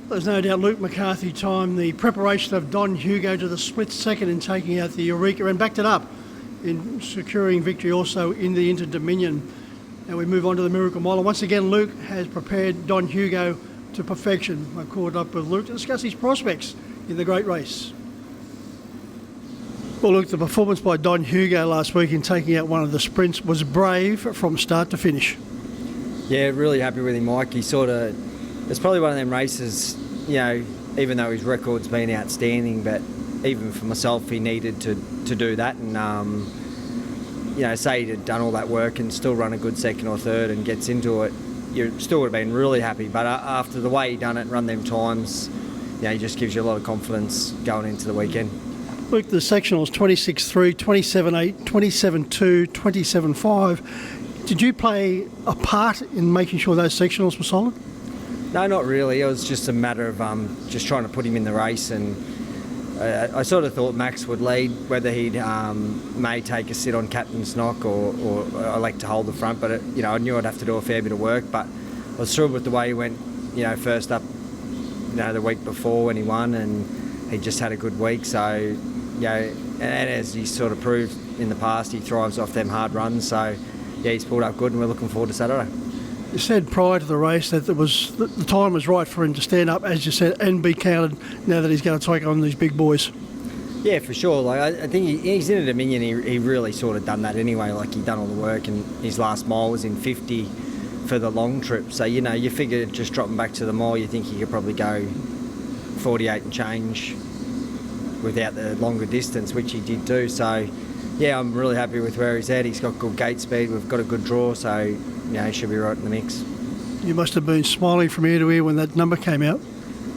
There's no doubt Luke McCarthy timed the preparation of Don Hugo to the split second in taking out the Eureka and backed it up in securing victory also in the Inter-Dominion. Now we move on to the Miracle Mile. And once again, Luke has prepared Don Hugo to perfection. I caught up with Luke to discuss his prospects in the great race. Well, Luke, the performance by Don Hugo last week in taking out one of the sprints was brave from start to finish. Yeah, really happy with him, Mike. It's probably one of them races, even though his record's been outstanding, but even for myself, he needed to do that. And, say he'd done all that work and still run a good second or third and gets into it, you still would have been really happy. But after the way he done it and run them times, he just gives you a lot of confidence going into the weekend. Luke, the sectionals 26.3, 27.8, 27.2, 27.5. Did you play a part in making sure those sectionals were solid? No, not really. It was just a matter of just trying to put him in the race, and I sort of thought Max would lead, whether he'd may take a sit on captain's knock or elect to hold the front. But I knew I'd have to do a fair bit of work. But I was thrilled with the way he went. First up, the week before when he won, and he just had a good week. So, and as he sort of proved in the past, he thrives off them hard runs. So, he's pulled up good, and we're looking forward to Saturday. You said prior to the race that the time was right for him to stand up, as you said, and be counted now that he's going to take on these big boys. Yeah, for sure. I think he's in a Dominion. He really sort of done that anyway. He'd done all the work, and his last mile was in 50 for the long trip. So, you figure just dropping back to the mile, you think he could probably go 48 and change without the longer distance, which he did do. So, yeah, I'm really happy with where he's at. He's got good gate speed. We've got a good draw, so he should be right in the mix. You must have been smiling from ear to ear when that number came out.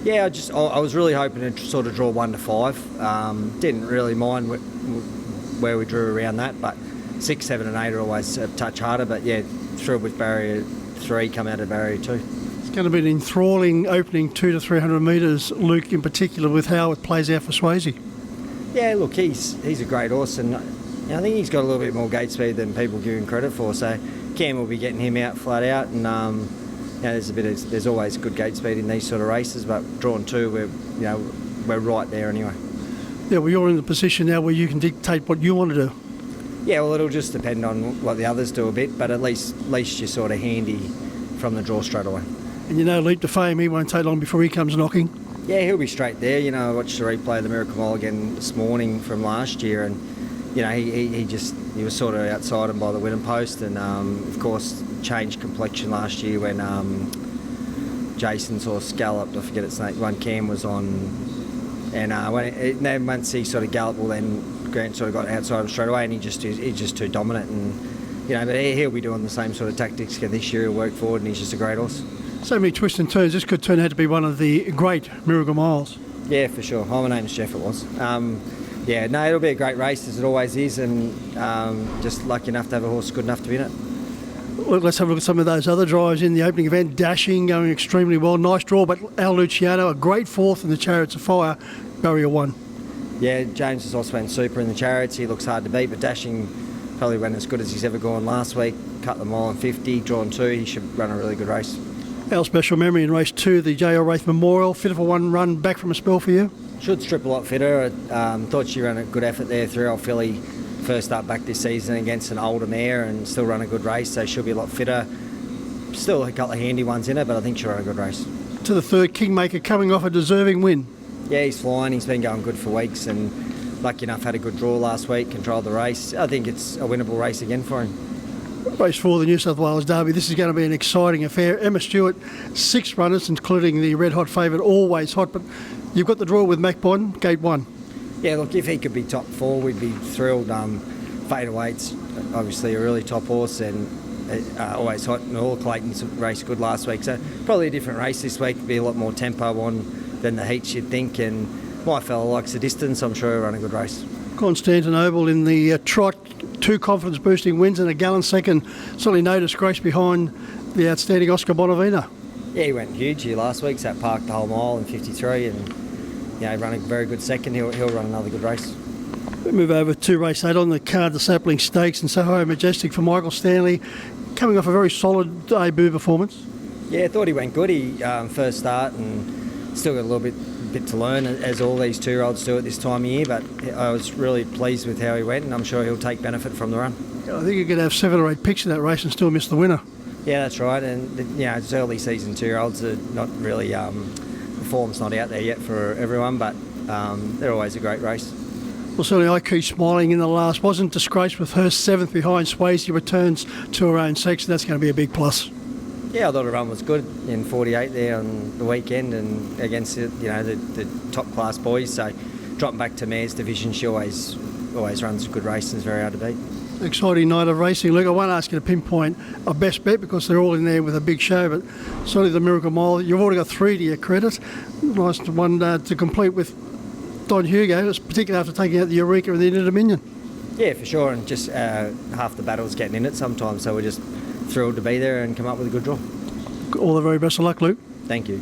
Yeah, I was really hoping to sort of draw 1 to 5. Didn't really mind where we drew around that, but 6, 7 and 8 are always a touch harder. But yeah, thrilled with barrier 3, come out of barrier 2. It's going to be an enthralling opening 200 to 300 metres, Luke, in particular, with how it plays out for Swayze. Yeah, look, he's a great horse, and I think he's got a little bit more gate speed than people give him credit for. So Cam will be getting him out flat out, and there's always good gate speed in these sort of races. But drawn 2, we're right there anyway. Yeah, well, you're in the position now where you can dictate what you want to do. Yeah, well, it'll just depend on what the others do a bit, but at least you're sort of handy from the draw straight away. And Leap to Fame, he won't take long before he comes knocking. Yeah, he'll be straight there. I watched the replay of the Miracle Mile again this morning from last year, and he was sort of outside him by the winning post, and of course changed complexion last year when Jason sort of scalloped. I forget its name. One Cam was on, and then once he sort of galloped, well then Grant sort of got outside him straight away, and he's just too dominant, and but he'll be doing the same sort of tactics again this year. He'll work forward, and he's just a great horse. So many twists and turns. This could turn out to be one of the great Miracle Miles. Yeah, for sure. My name's Jeff, it was. It'll be a great race, as it always is, and just lucky enough to have a horse good enough to win it. Look, let's have a look at some of those other drives in the opening event. Dashing, going extremely well. Nice draw, but Al Luciano, a great fourth in the Chariots of Fire, barrier 1. Yeah, James has also went super in the Chariots. He looks hard to beat, but Dashing probably went as good as he's ever gone last week. Cut the mile in 50, drawn 2. He should run a really good race. Our special memory in race 2, the J.L. Wraith Memorial. Fit for one run back from a spell for you? Should strip a lot fitter. Thought she ran a good effort there. 3-year-old filly, first up back this season against an older mare, and still run a good race, so she'll be a lot fitter. Still a couple of handy ones in her, but I think she'll run a good race. To the third, Kingmaker coming off a deserving win. Yeah, he's flying. He's been going good for weeks, and lucky enough had a good draw last week, controlled the race. I think it's a winnable race again for him. Race 4, the New South Wales Derby. This is going to be an exciting affair. Emma Stewart, 6 runners, including the red-hot favourite, always hot, but you've got the draw with Mac Bond, gate 1. Yeah, look, if he could be top 4, we'd be thrilled. Fadeawait's obviously a really top horse, and always hot, and all Clayton's raced good last week, so probably a different race this week. Be a lot more tempo on than the heats you'd think, and my fella likes the distance. I'm sure he'll run a good race. Constantinople in the trot, 2 confidence-boosting wins and a gallant second. Certainly no disgrace behind the outstanding Oscar Bonavina. Yeah, he went huge here last week, sat parked the whole mile in 53, and run a very good second. He'll run another good race. We move over to race 8 on the card, the Sapling Stakes, and Soho Majestic for Michael Stanley, coming off a very solid debut performance. Yeah, I thought he went good. He first start, and still got a little bit to learn, as all these 2-year-olds do at this time of year, but I was really pleased with how he went, and I'm sure he'll take benefit from the run. I think you could have 7 or 8 picks in that race and still miss the winner. Yeah, that's right, and it's early season 2-year-olds are not really, the form's not out there yet for everyone, but they're always a great race. Well, certainly IQ Smiling in the last wasn't disgraced with her 7th behind Swayze, returns to her own section. That's going to be a big plus. Yeah, I thought her run was good in 48 there on the weekend and against the top class boys. So dropping back to mares division, she always runs a good race and is very hard to beat. Exciting night of racing. Luke, I won't ask you to pinpoint a best bet because they're all in there with a big show, but certainly the Miracle Mile, you've already got 3 to your credit. Nice one to complete with Don Hugo, particularly after taking out the Eureka and the Inter-Dominion. Yeah, for sure, and just half the battle's getting in it sometimes, so we're just thrilled to be there and come up with a good draw. All the very best of luck, Luke. Thank you.